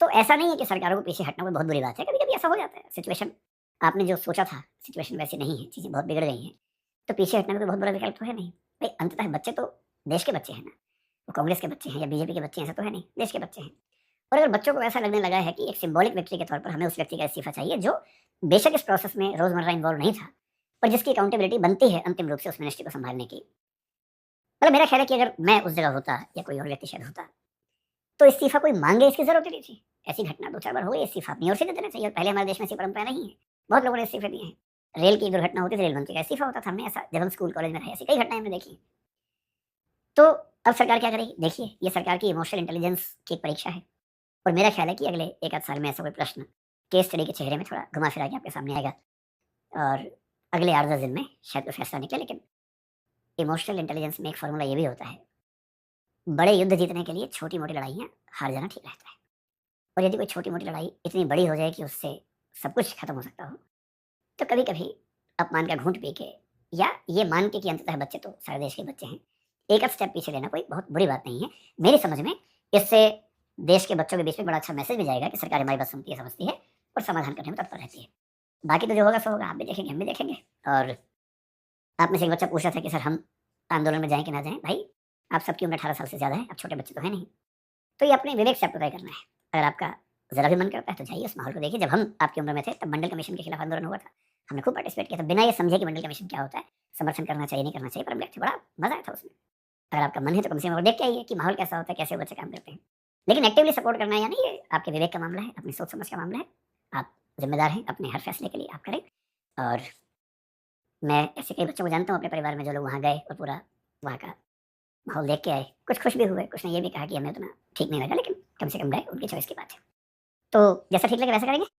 तो ऐसा नहीं है कि सरकारों को पीछे हटना कोई बहुत बुरी बात है, कभी-कभी ऐसा हो जाता है। सिचुएशन आपने जो सोचा था, सिचुएशन वैसी नहीं है, चीज़ें बहुत बिगड़ गई हैं, तो पीछे हटने का कोई बहुत बड़ा विकल्प तो है नहीं। भई अंततः बच्चे तो देश के बच्चे हैं ना, वो कांग्रेस के बच्चे हैं या बीजेपी के बच्चे हैं, ऐसा तो है नहीं, देश के बच्चे हैं। और अगर बच्चों को ऐसा लगने लगा है कि एक सिंबॉलिक विक्ट्री के तौर पर हमें उस व्यक्ति का इस्तीफ़ा चाहिए जो बेशक इस प्रोसेस में रोज़मर्रा इन्वॉल्व नहीं था, पर जिसकी अकाउंटेबिलिटी बनती है अंतिम रूप से उस मिनिस्ट्री को सँभालने की। मतलब मेरा ख़्याल है कि अगर मैं उस जगह होता या कोई और व्यक्ति शायद होता, तो इस्तीफ़ा कोई माँगे इसकी ज़रूरत ही नहीं थी। ऐसी घटना 2-4 बार हो गई, इस्तीफ़ा अपनी ओर से दे देना चाहिए और पहले हमारे देश में ऐसी परंपरा नहीं है। बहुत लोगों ने इस्तीफ़े दिए हैं। रेल की दुर्घटना होती थी, रेल मंत्री का इस्तीफ़ा होता था। हमने ऐसा जब हम स्कूल कॉलेज में रहे ऐसी कई घटनाएँ हमने देखी हैं। तो अब सरकार क्या करेगी? देखिए, ये सरकार की इमोशनल इंटेलिजेंस की एक परीक्षा है और मेरा ख़्याल है कि अगले 1 आध साल में ऐसा कोई प्रश्न केस स्टडी के चेहरे में थोड़ा घुमा-फिरा के आपके सामने आएगा और अगले 8-10 दिन में शायद कोई फ़ैसला निकले। लेकिन इमोशनल इंटेलिजेंस में एक फ़ॉर्मूला ये भी होता है, बड़े युद्ध जीतने के लिए छोटी-मोटी लड़ाइयाँ हार जाना ठीक रहता है। और यदि कोई छोटी-मोटी लड़ाई इतनी बड़ी हो जाए कि उससे सब कुछ खत्म हो सकता हो, तो कभी-कभी अपमान का घूँट पी के या ये मान के कि अंततः बच्चे तो सारे देश के बच्चे हैं, एक आध स्टेप पीछे लेना कोई बहुत बुरी बात नहीं है। मेरी समझ में इससे देश के बच्चों के बीच में बड़ा अच्छा मैसेज भी जाएगा कि सरकार हमारी बात सुनती है, समझती है और समाधान करने में तत्पर रहती है। बाकी तो जो होगा सो होगा, आप भी देखेंगे, हम भी देखेंगे। और आप में से एक बच्चा पूछ रहा था कि सर हम आंदोलन में जाएँ कि ना जाएँ? भाई, आप सबकी उम्र 18 साल से ज़्यादा है, आप छोटे बच्चे तो हैं नहीं। तो ये अपने विवेक से आपको तय करना है। अगर आपका ज़रा भी मन करता है तो जाइए उस माहौल को देखिए। जब हम आपकी उम्र में थे तब मंडल कमीशन के खिलाफ आंदोलन हुआ था। हमने खूब पार्टिसिपेट किया था, बिना ये समझे कि मंडल कमीशन क्या होता है, समर्थन करना चाहिए, नहीं करना चाहिए, पर हम गए थे, बड़ा मज़ा आया था उसमें। अगर आपका मन है तो कम से कम वो देख के आइए कि माहौल कैसा होता है, कैसे बच्चे काम करते हैं। लेकिन एक्टिवली सपोर्ट करना यानी ये आपके विवेक का मामला है, अपनी सोच समझ का मामला है। आप ज़िम्मेदार हैं अपने हर फैसले के लिए, आप करें। और मैं ऐसे कई बच्चों को जानता हूँ अपने परिवार में जो लोग वहाँ गए और पूरा वहाँ का माहौल देख के आए। कुछ खुश भी हुए, कुछ ने ये भी कहा कि हमें उतना ठीक नहीं लगा, लेकिन कम से कम गए, उनकी चॉइस की बात है। तो जैसा ठीक लगे वैसा करेंगे।